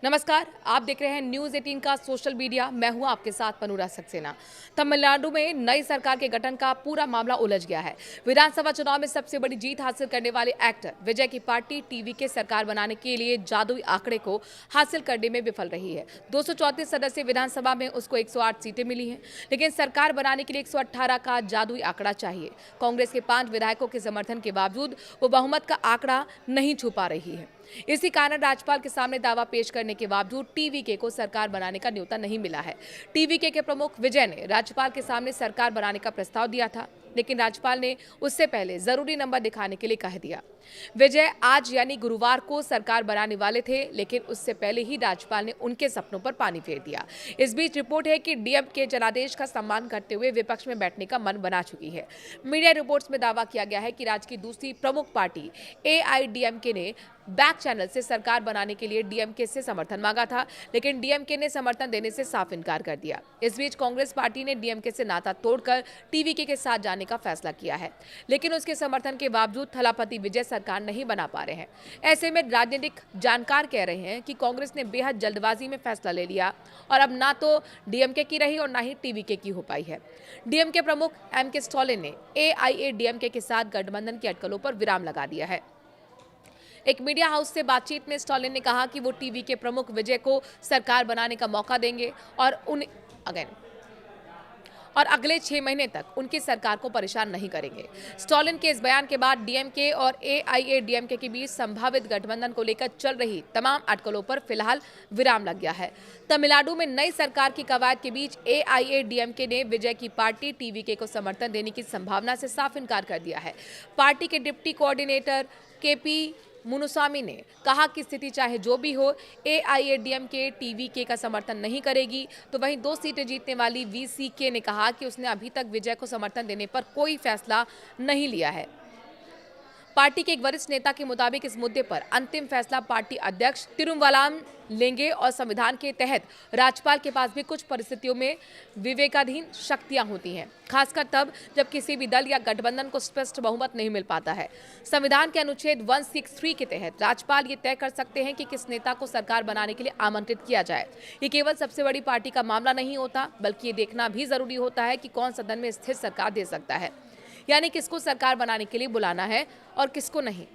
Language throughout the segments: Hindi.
नमस्कार, आप देख रहे हैं न्यूज 18 का सोशल मीडिया। मैं हूं आपके साथ पनूरा सक्सेना। तमिलनाडु में नई सरकार के गठन का पूरा मामला उलझ गया है। विधानसभा चुनाव में सबसे बड़ी जीत हासिल करने वाले एक्टर विजय की पार्टी टीवी के सरकार बनाने के लिए जादुई आंकड़े को हासिल करने में विफल रही है। 234 सदस्य विधानसभा में उसको 108 सीटें मिली हैं, लेकिन सरकार बनाने के लिए 118 का जादुई आंकड़ा चाहिए। कांग्रेस के 5 विधायकों के समर्थन के बावजूद वो बहुमत का आंकड़ा नहीं छू पा रही है। इसी कारण राज्यपाल के सामने दावा पेश करने के बावजूद टीवीके को सरकार बनाने का न्योता नहीं मिला है। टीवीके के प्रमुख विजय ने राज्यपाल के सामने सरकार बनाने का प्रस्ताव दिया था, लेकिन राज्यपाल ने उससे पहले जरूरी नंबर दिखाने के लिए कह दिया। विजय आज यानी गुरुवार को सरकार बनाने वाले थे, लेकिन उससे पहले ही राज्यपाल ने उनके सपनों पर पानी फेर दिया। इस बीच रिपोर्ट है कि डीएम के जनादेश का सम्मान करते हुए विपक्ष में बैठने का मन बना चुकी है। मीडिया रिपोर्ट्स में दावा किया गया है कि राज्य की दूसरी प्रमुख पार्टी एआईडीएमके ने बैक चैनल से सरकार बनाने के लिए डीएमके से समर्थन मांगा था, लेकिन डीएमके ने समर्थन देने से साफ इनकार कर दिया। इस बीच कांग्रेस पार्टी ने डीएमके से नाता तोड़कर टीवीके के साथ जाने का फैसला किया है, लेकिन उसके समर्थन के बावजूद थलापति विजय सरकार नहीं बना पा रहे हैं। ऐसे में राजनीतिक जानकार कह रहे हैं कि कांग्रेस ने बेहद जल्दबाजी में फैसला ले लिया और अब ना तो डीएमके की रही और ना ही टीवीके की हो पाई है। डीएमके प्रमुख एमके स्टालिन ने एआईएडीएमके के साथ गठबंधन की अटकलों पर विराम लगा दिया है। एक मीडिया हाउस से बातचीत में स्टालिन ने कहा कि वो टीवी के प्रमुख विजय को सरकार बनाने का मौका देंगे और अगले 6 महीने तक उनकी सरकार को परेशान नहीं करेंगे। स्टालिन के इस बयान के बाद डीएमके और एआईएडीएमके के बीच संभावित गठबंधन को लेकर चल रही तमाम अटकलों पर फिलहाल विराम लग गया है। तमिलनाडु में नई सरकार की कवायद के बीच एआईएडीएमके ने विजय की पार्टी टीवीके को समर्थन देने की संभावना से साफ इनकार कर दिया है। पार्टी के डिप्टी कोऑर्डिनेटर केपी मुनुसामी ने कहा कि स्थिति चाहे जो भी हो, एआईएडीएमके टीवीके का समर्थन नहीं करेगी। तो वहीं 2 सीटें जीतने वाली वीसीके ने कहा कि उसने अभी तक विजय को समर्थन देने पर कोई फैसला नहीं लिया है। पार्टी के एक वरिष्ठ नेता के मुताबिक इस मुद्दे पर अंतिम फैसला पार्टी अध्यक्ष तिरुवल्लुवर लेंगे और संविधान के तहत राज्यपाल के पास भी कुछ परिस्थितियों में विवेकाधीन शक्तियां होती हैं, खासकर तब जब किसी भी दल या गठबंधन को स्पष्ट बहुमत नहीं मिल पाता है। संविधान के अनुच्छेद 163 के तहत राज्यपाल ये तय कर सकते हैं कि किस नेता को सरकार बनाने के लिए आमंत्रित किया जाए। ये केवल सबसे बड़ी पार्टी का मामला नहीं होता, बल्कि ये देखना भी जरूरी होता है कि कौन सदन में स्थिर सरकार दे सकता है, यानी किसको सरकार बनाने के लिए बुलाना है और किसको नहीं।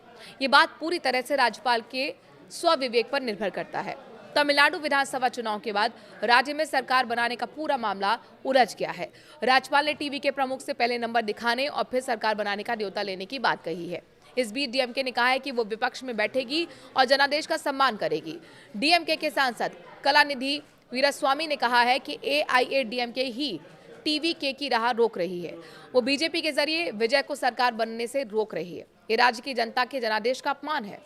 ये बात पूरी तरह से राज्यपाल के स्वविवेक पर निर्भर करता है। तमिलनाडु विधानसभा चुनाव के बाद राज्य में सरकार बनाने का पूरा मामला उलझ गया है। राज्यपाल ने टीवी के प्रमुख से पहले नंबर दिखाने और फिर सरकार बनाने का न्योता लेने की बात कही है। इस बीच डीएमके ने कहा है कि वो विपक्ष में बैठेगी और जनादेश का सम्मान करेगी। डीएमके के सांसद कलानिधि वीरास्वामी ने कहा है कि एआईएडीएमके ही टीवीके की राह रोक रही है। वो बीजेपी के जरिए विजय को सरकार बनने से रोक रही है। ये राज्य की जनता के जनादेश का अपमान है।